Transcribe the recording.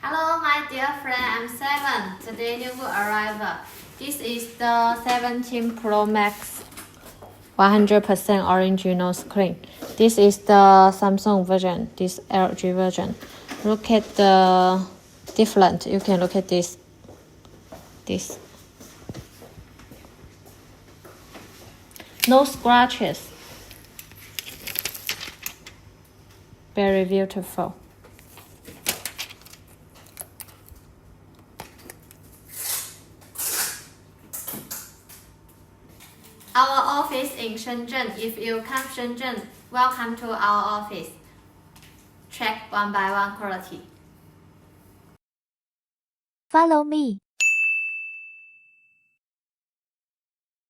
Hello, my dear friend. I'm Seven. Today new arrival. This is the 17 Pro Max 100% original screen. This is the Samsung version. This LG version. Look at the different. You can look at this. No scratches. Very beautiful. Our office in Shenzhen. If you come Shenzhen, welcome to our office. Check one by one quality. Follow me.